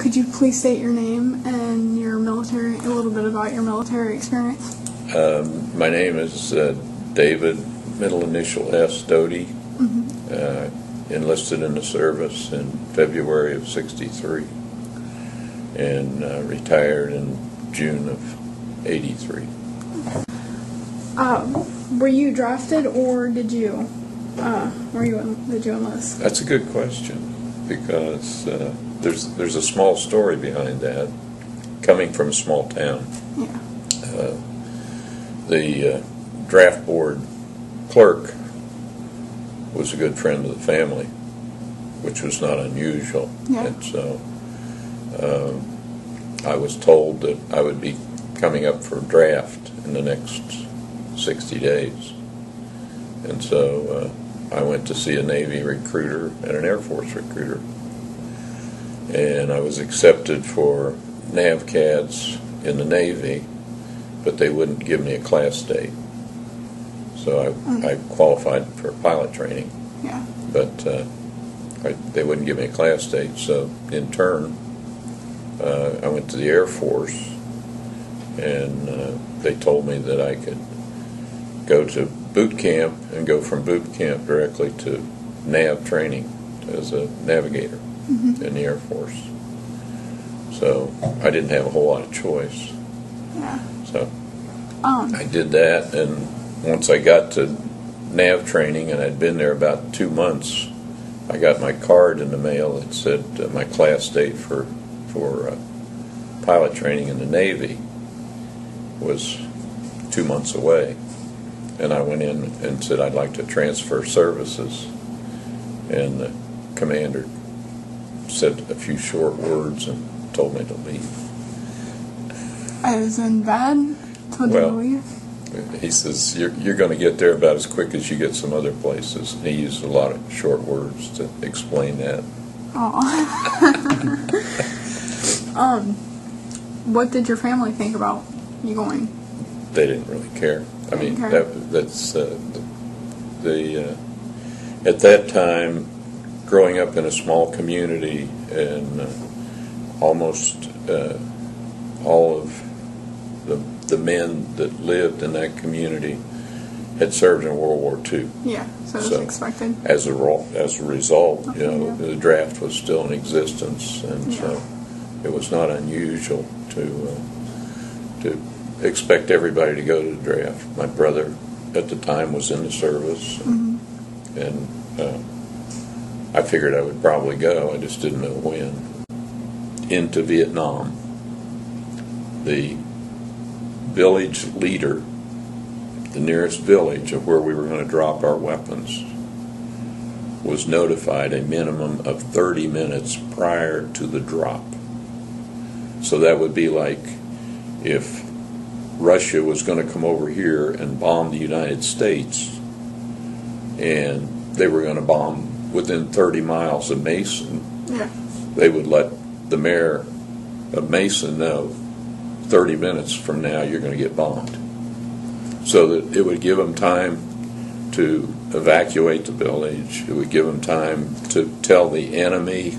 Could you please state your name and a little bit about your military experience? My name is David, middle initial S, Doty. Enlisted in the service in February of '63 and retired in June of '83. Were you drafted or did you enlist? That's a good question because there's a small story behind that. Coming from a small town, Yeah. The draft board clerk was a good friend of the family, which was not unusual. Yeah. And so I was told that I would be coming up for draft in the next 60 days. And so I went to see a Navy recruiter and an Air Force recruiter. And I was accepted for NAVCADs in the Navy, but they wouldn't give me a class date. So I qualified for pilot training, Yeah. but they wouldn't give me a class date. So in turn, I went to the Air Force, and they told me that I could go to boot camp and go from boot camp directly to nav training as a navigator in the Air Force. So I didn't have a whole lot of choice. Yeah. So I did that, and once I got to nav training, and I'd been there about 2 months, I got my card in the mail that said my class date for pilot training in the Navy was 2 months away. And I went in and said I'd like to transfer services, and the commander said a few short words and told me to leave. As in bad? Told you to leave? He says, you're going to get there about as quick as you get some other places. And he used a lot of short words to explain that. What did your family think about you going? They didn't really care. I mean, that's at that time, growing up in a small community, and almost all of the men that lived in that community had served in World War II. Yeah, so it was expected. As a result, the draft was still in existence, and so it was not unusual to expect everybody to go to the draft. My brother at the time was in the service, and I figured I would probably go. I just didn't know when. Into Vietnam. The village leader, the nearest village of where we were going to drop our weapons, was notified a minimum of 30 minutes prior to the drop. So that would be like if Russia was going to come over here and bomb the United States, and they were going to bomb within 30 miles of Mason, they would let the mayor of Mason know 30 minutes from now you're going to get bombed. So that it would give them time to evacuate the village. It would give them time to tell the enemy,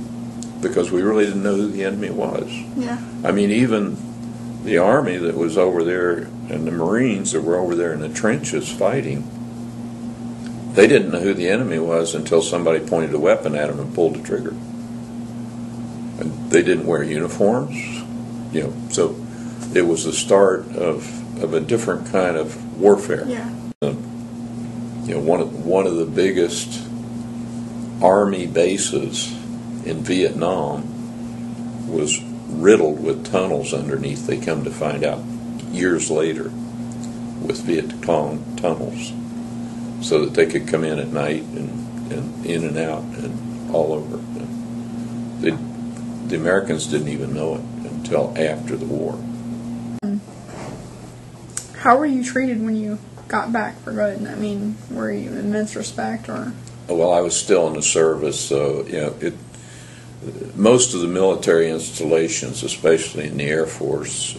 because we really didn't know who the enemy was. Yeah. I mean, even the Army that was over there and the Marines that were over there in the trenches fighting, they didn't know who the enemy was until somebody pointed a weapon at them and pulled the trigger. And they didn't wear uniforms, so it was the start of a different kind of warfare. Yeah. One of the biggest Army bases in Vietnam was riddled with tunnels underneath. They come to find out years later, with Viet Cong tunnels, so that they could come in at night and in and out and all over. The Americans didn't even know it until after the war. How were you treated when you got back for good? I mean, were you in immense respect, or? Well, I was still in the service, so most of the military installations, especially in the Air Force,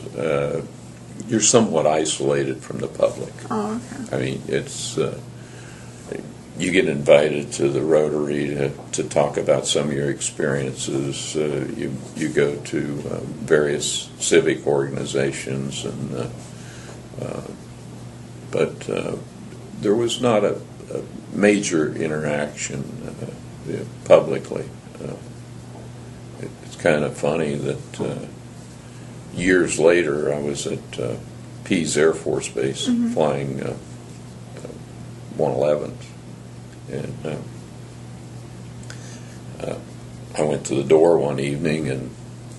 you're somewhat isolated from the public. Oh, okay. I mean, it's you get invited to the Rotary to talk about some of your experiences. You go to various civic organizations, and but there was not a major interaction publicly. It's kind of funny that years later I was at Pease Air Force Base flying 111s, and I went to the door one evening and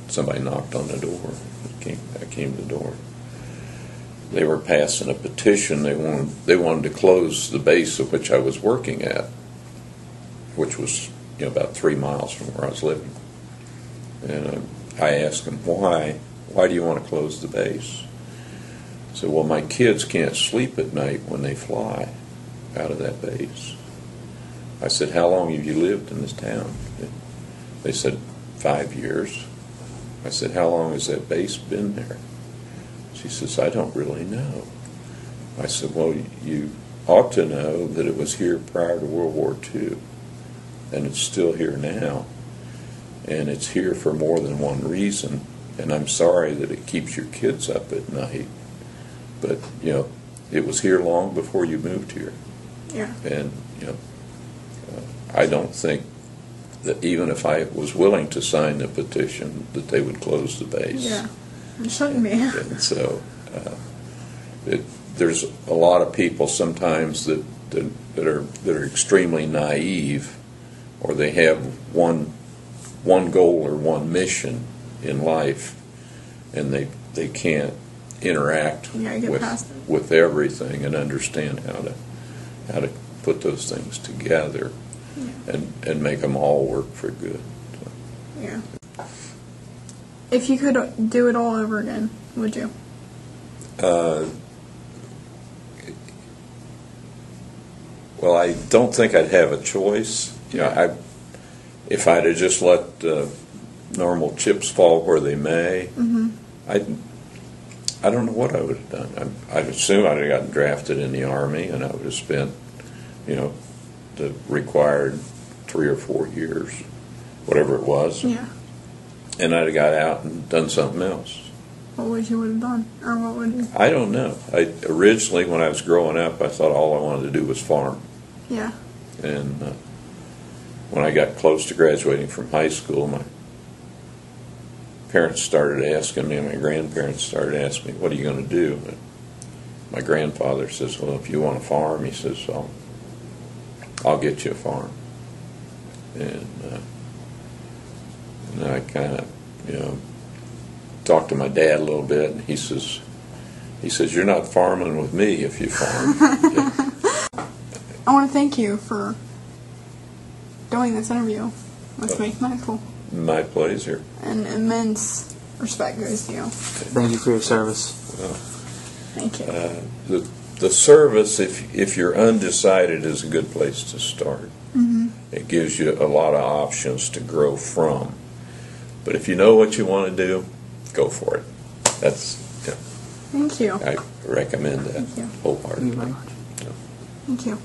somebody knocked on the door. I came to the door. They were passing a petition. They wanted to close the base of which I was working at, which was about 3 miles from where I was living. And I asked them, why? Why do you want to close the base? I said, well, my kids can't sleep at night when they fly out of that base. I said, how long have you lived in this town? They said, 5 years. I said, how long has that base been there? She says, I don't really know. I said, well, you ought to know that it was here prior to World War II, and it's still here now, and it's here for more than one reason, and I'm sorry that it keeps your kids up at night, but, it was here long before you moved here. Yeah. And, I don't think that even if I was willing to sign the petition, that they would close the base. Yeah. It shouldn't be. And so there's a lot of people sometimes that are extremely naive, or they have one goal or one mission in life, and they can't interact with everything and understand how to put those things together and make them all work for good. So. Yeah. If you could do it all over again, would you? Well, I don't think I'd have a choice. If I'd have just let normal chips fall where they may, I don't know what I would have done. I'd assume I'd have gotten drafted in the Army, and I would have spent, the required 3 or 4 years, whatever it was. Yeah. And I'd have got out and done something else. What would you have done? Or what would you? I don't know. Originally, when I was growing up, I thought all I wanted to do was farm. Yeah. And when I got close to graduating from high school, my parents started asking me, my grandparents started asking me, what are you going to do? And my grandfather says, well, if you want to farm, he says, I'll get you a farm. And I kind of, talked to my dad a little bit, and he says, you're not farming with me if you farm. I want to thank you for doing this interview with me. Michael. My pleasure. And immense respect goes to you. Thank you for your service. Well, thank you. The service, if you're undecided, is a good place to start. It gives you a lot of options to grow from. But if you know what you want to do, go for it. Thank you. I recommend that wholeheartedly. Thank you very much. Thank you.